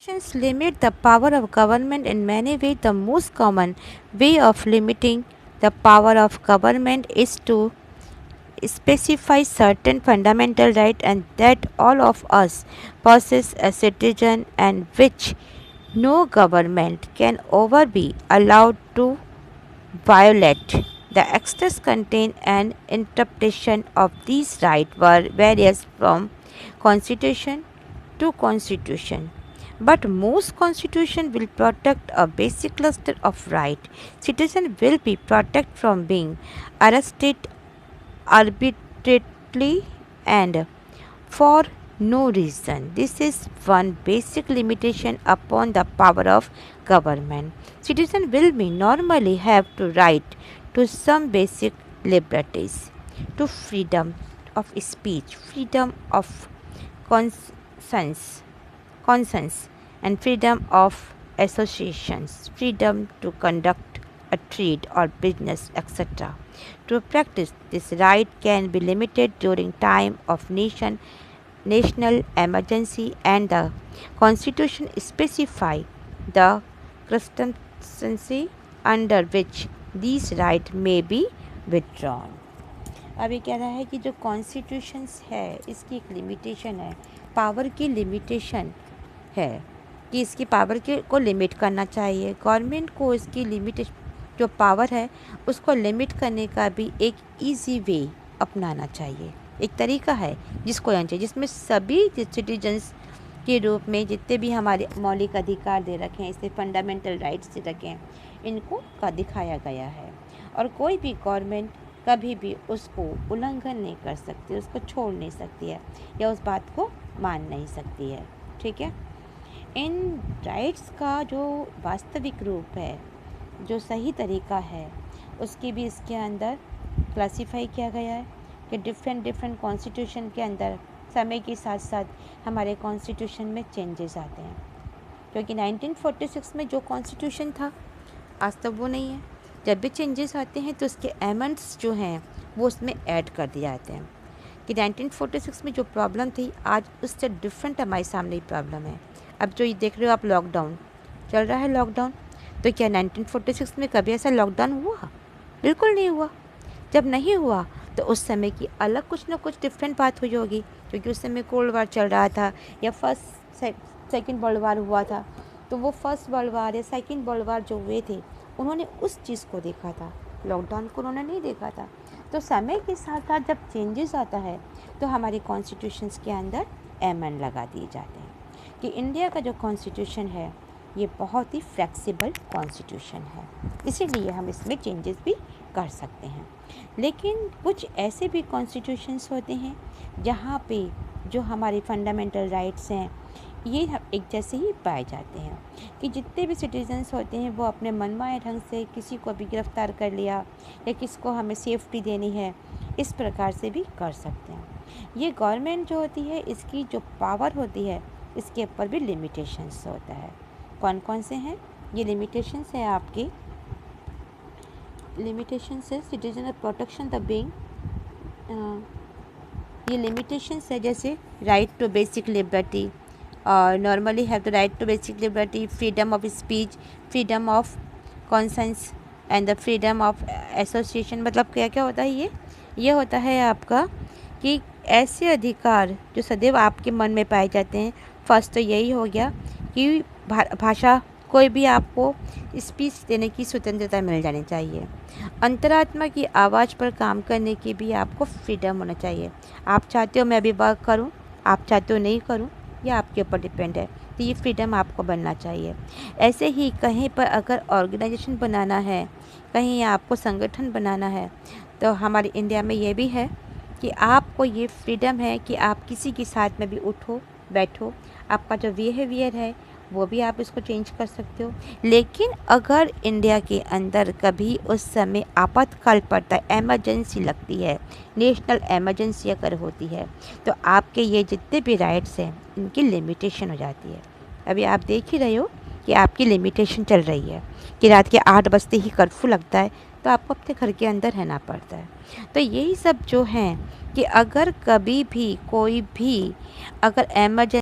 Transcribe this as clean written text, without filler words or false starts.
Constitutions limit the power of government in many ways. The most common way of limiting the power of government is to specify certain fundamental rights and that all of us possess as citizen and which no government can ever be allowed to violate. The extras contain an interpretation of these rights were varies from constitution to constitution. But most constitution will protect a basic cluster of rights. Citizens will be protected from being arrested arbitrarily and for no reason. This is one basic limitation upon the power of government. Citizens will be normally have to right to some basic liberties, to freedom of speech, freedom of conscience, conscience and freedom of associations, freedom to conduct a trade or business, etc. To practice this right can be limited during time of national emergency and the constitution specify the circumstances under which these right may be withdrawn. अभी कह रहा है कि जो constitutions है इसकी एक limitation है, पावर की लिमिटेशन है कि इसकी पावर के को लिमिट करना चाहिए। गवर्नमेंट को इसकी लिमिट जो पावर है उसको लिमिट करने का भी एक इजी वे अपनाना चाहिए, एक तरीका है जिसको आना चाहिए, जिसमें सभी सिटीजन्स के रूप में जितने भी हमारे मौलिक अधिकार दे रखे हैं, इससे फंडामेंटल राइट्स दे रखे हैं, इनको का दिखाया गया है और कोई भी गवर्नमेंट कभी भी उसको उल्लंघन नहीं कर सकती, उसको छोड़ नहीं सकती है या उस बात को मान नहीं सकती है। ठीक है, इन राइट्स का जो वास्तविक रूप है, जो सही तरीका है, उसकी भी इसके अंदर क्लासीफाई किया गया है कि डिफरेंट कॉन्स्टिट्यूशन के अंदर समय के साथ साथ हमारे कॉन्स्टिट्यूशन में चेंजेस आते हैं, क्योंकि 1946 में जो कॉन्स्टिट्यूशन था आज तक वो नहीं है। जब भी चेंजेस आते हैं तो उसके एमेंड्स जो हैं वो उसमें ऐड कर दिए जाते हैं कि 1946 में जो प्रॉब्लम थी आज उससे डिफरेंट हमारे सामने प्रॉब्लम है। अब जो ये देख रहे हो आप, लॉकडाउन चल रहा है, लॉकडाउन तो क्या 1946 में कभी ऐसा लॉकडाउन हुआ? बिल्कुल नहीं हुआ। जब नहीं हुआ तो उस समय की अलग कुछ ना कुछ डिफरेंट बात हुई होगी, क्योंकि उस समय कोल्ड वार चल रहा था या सेकेंड वर्ल्ड वार हुआ था, तो वो फर्स्ट वर्ल्ड वार या सेकेंड वर्ल्ड वार जो हुए थे उन्होंने उस चीज़ को देखा था, लॉकडाउन को उन्होंने नहीं देखा था। तो समय के साथ साथ जब चेंजेस आता है तो हमारे कॉन्स्टिट्यूशंस के अंदर एमेंड लगा दिए जाते हैं कि इंडिया का जो कॉन्स्टिट्यूशन है ये बहुत ही फ्लेक्सिबल कॉन्स्टिट्यूशन है, इसीलिए हम इसमें चेंजेस भी कर सकते हैं। लेकिन कुछ ऐसे भी कॉन्स्टिट्यूशंस होते हैं जहाँ पे जो हमारे फंडामेंटल राइट्स हैं ये एक जैसे ही पाए जाते हैं कि जितने भी सिटीजन्स होते हैं वो अपने मनमाए ढंग से किसी को भी गिरफ़्तार कर लिया या किसको हमें सेफ्टी देनी है, इस प्रकार से भी कर सकते हैं। ये गवर्नमेंट जो होती है इसकी जो पावर होती है इसके ऊपर भी लिमिटेशंस होता है। कौन कौन से हैं ये लिमिटेशंस हैं? आपके लिमिटेशंस है सिटीजन प्रोटेक्शन द बीइंग, ये लिमिटेशंस है जैसे right to basic liberty, normally have the right to basic liberty, freedom of speech, freedom of conscience and the freedom of association। मतलब क्या क्या होता है ये होता है आपका कि ऐसे अधिकार जो सदैव आपके मन में पाए जाते हैं। फर्स्ट तो यही हो गया कि भाषा कोई भी आपको स्पीच देने की स्वतंत्रता मिल जानी चाहिए। अंतरात्मा की आवाज़ पर काम करने की भी आपको फ्रीडम होना चाहिए। आप चाहते हो मैं अभी वर्क करूं, आप चाहते हो नहीं करूं, ये आपके ऊपर डिपेंड है, तो ये फ्रीडम आपको बनना चाहिए। ऐसे ही कहीं पर अगर ऑर्गेनाइजेशन बनाना है, कहीं आपको संगठन बनाना है, तो हमारे इंडिया में ये भी है कि आपको ये फ्रीडम है कि आप किसी के साथ में भी उठो बैठो, आपका जो बिहेवियर है वो भी आप इसको चेंज कर सकते हो। लेकिन अगर इंडिया के अंदर कभी उस समय आपातकाल पड़ता है, एमरजेंसी लगती है, नेशनल एमरजेंसी अगर होती है, तो आपके ये जितने भी राइट्स हैं इनकी लिमिटेशन हो जाती है। अभी आप देख ही रहे हो कि आपकी लिमिटेशन चल रही है कि रात के 8 बजते ही कर्फ्यू लगता है, तो आपको अपने घर के अंदर रहना पड़ता है। तो यही सब जो हैं कि अगर कभी भी कोई भी अगर एमरजेंसी